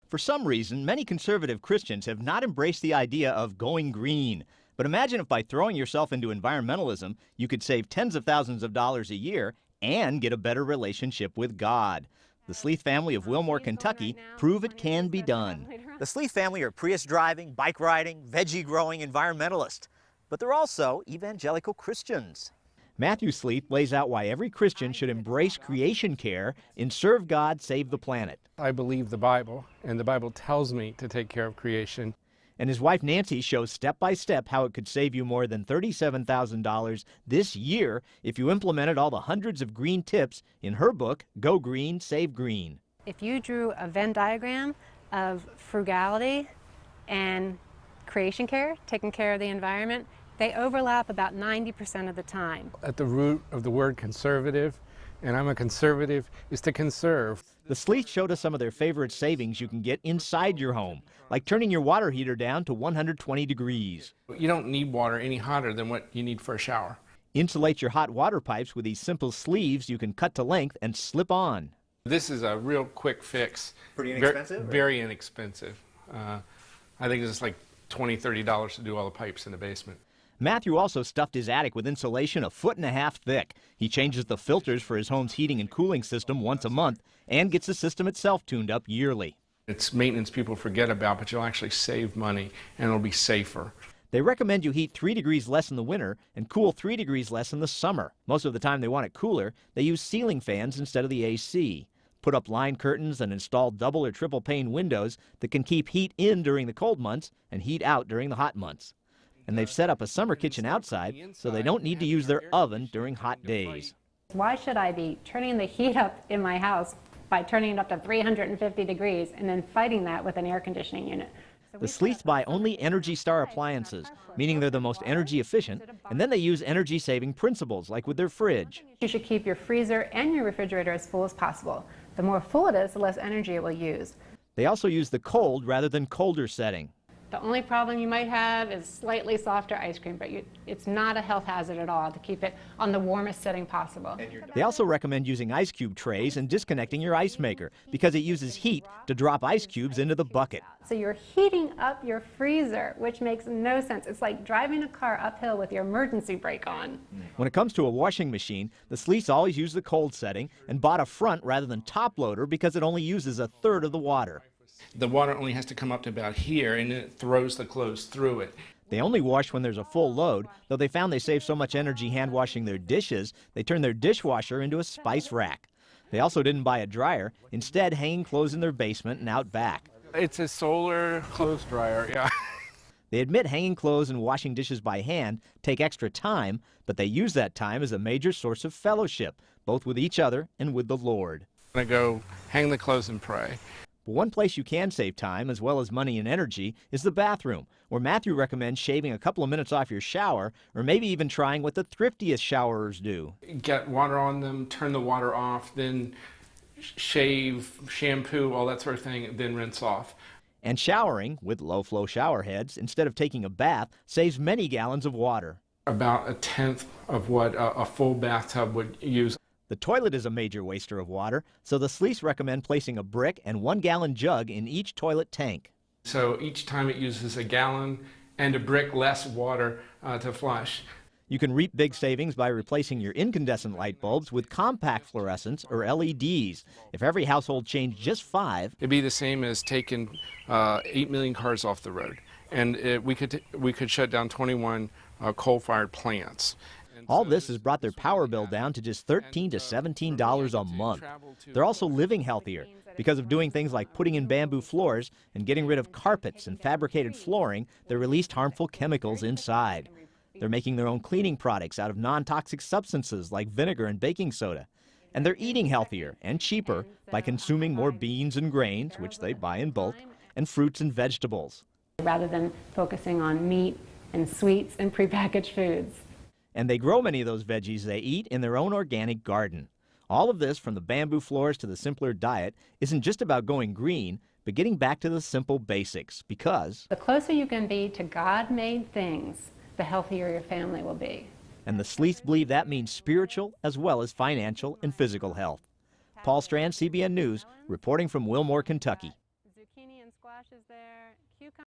For some reason, many conservative Christians have not embraced the idea of going green. But imagine if by throwing yourself into environmentalism, you could save tens of thousands of dollars a year and get a better relationship with God. The Sleeth family of Wilmore, Kentucky prove it can be done. The Sleeth family are Prius driving, bike riding, veggie growing environmentalists. But they're also evangelical Christians. Matthew Sleeth lays out why every Christian should embrace creation care and serve God, save the planet. I believe the Bible, and the Bible tells me to take care of creation. And his wife Nancy shows step by step how it could save you more than $37,000 this year if you implemented all the hundreds of green tips in her book, Go Green, Save Green. If you drew a Venn diagram of frugality and creation care, taking care of the environment, they overlap about 90% of the time. At the root of the word conservative, and I'm a conservative, is to conserve. The Sleeth showed us some of their favorite savings you can get inside your home, like turning your water heater down to 120 degrees. You don't need water any hotter than what you need for a shower. Insulate your hot water pipes with these simple sleeves you can cut to length and slip on. This is a real quick fix. Pretty inexpensive? Very inexpensive. I think it's like $20, $30 to do all the pipes in the basement. Matthew also stuffed his attic with insulation 1.5 feet thick. He changes the filters for his home's heating and cooling system once a month and gets the system itself tuned up yearly. It's maintenance people forget about, but you'll actually save money and it'll be safer. They recommend you heat 3 degrees less in the winter and cool 3 degrees less in the summer. Most of the time they want it cooler, they use ceiling fans instead of the AC. Put up lined curtains and install double or triple pane windows that can keep heat in during the cold months and heat out during the hot months. And they've set up a summer kitchen outside so they don't need to use their oven during hot days. Why should I be turning the heat up in my house by turning it up to 350 degrees and then fighting that with an air conditioning unit? The Sleeths buy only Energy Star appliances, meaning they're the most energy efficient, and then they use energy-saving principles, like with their fridge. You should keep your freezer and your refrigerator as full as possible. The more full it is, the less energy it will use. They also use the cold rather than colder setting. The only problem you might have is slightly softer ice cream, but it's not a health hazard at all to keep it on the warmest setting possible. They also recommend using ice cube trays and disconnecting your ice maker because it uses heat to drop ice cubes into the bucket. So you're heating up your freezer, which makes no sense. It's like driving a car uphill with your emergency brake on. When it comes to a washing machine, the Sleeths always use the cold setting and bought a front rather than top loader because it only uses 1/3 of the water. The water only has to come up to about here and it throws the clothes through it. They only wash when there's a full load, though they found they save so much energy hand washing their dishes, they turned their dishwasher into a spice rack. They also didn't buy a dryer, instead hanging clothes in their basement and out back. It's a solar clothes dryer, yeah. They admit hanging clothes and washing dishes by hand take extra time, but they use that time as a major source of fellowship, both with each other and with the Lord. I'm gonna go hang the clothes and pray. But one place you can save time, as well as money and energy, is the bathroom, where Matthew recommends shaving a couple of minutes off your shower, or maybe even trying what the thriftiest showerers do. Get water on them, turn the water off, then shave, shampoo, all that sort of thing, then rinse off. And showering, with low-flow shower heads, instead of taking a bath, saves many gallons of water. About 1/10 of what a full bathtub would use. The toilet is a major waster of water, so the Sleeths recommend placing a brick and 1-gallon jug in each toilet tank. So each time it uses a gallon and a brick less water to flush. You can reap big savings by replacing your incandescent light bulbs with compact fluorescents or LEDs. If every household changed just 5, it'd be the same as taking 8 million cars off the road. And we could shut down 21 coal-fired plants. All this has brought their power bill down to just $13 to $17 a month. They're also living healthier because of doing things like putting in bamboo floors and getting rid of carpets and fabricated flooring that released harmful chemicals inside. They're making their own cleaning products out of non-toxic substances like vinegar and baking soda. And they're eating healthier and cheaper by consuming more beans and grains, which they buy in bulk, and fruits and vegetables. Rather than focusing on meat and sweets and prepackaged foods. And they grow many of those veggies they eat in their own organic garden. All of this, from the bamboo floors to the simpler diet, isn't just about going green, but getting back to the simple basics, because the closer you can be to God-made things, the healthier your family will be. And the Sleeths believe that means spiritual as well as financial and physical health. Paul Strand, CBN News, reporting from Wilmore, Kentucky. squash is there, cucumber.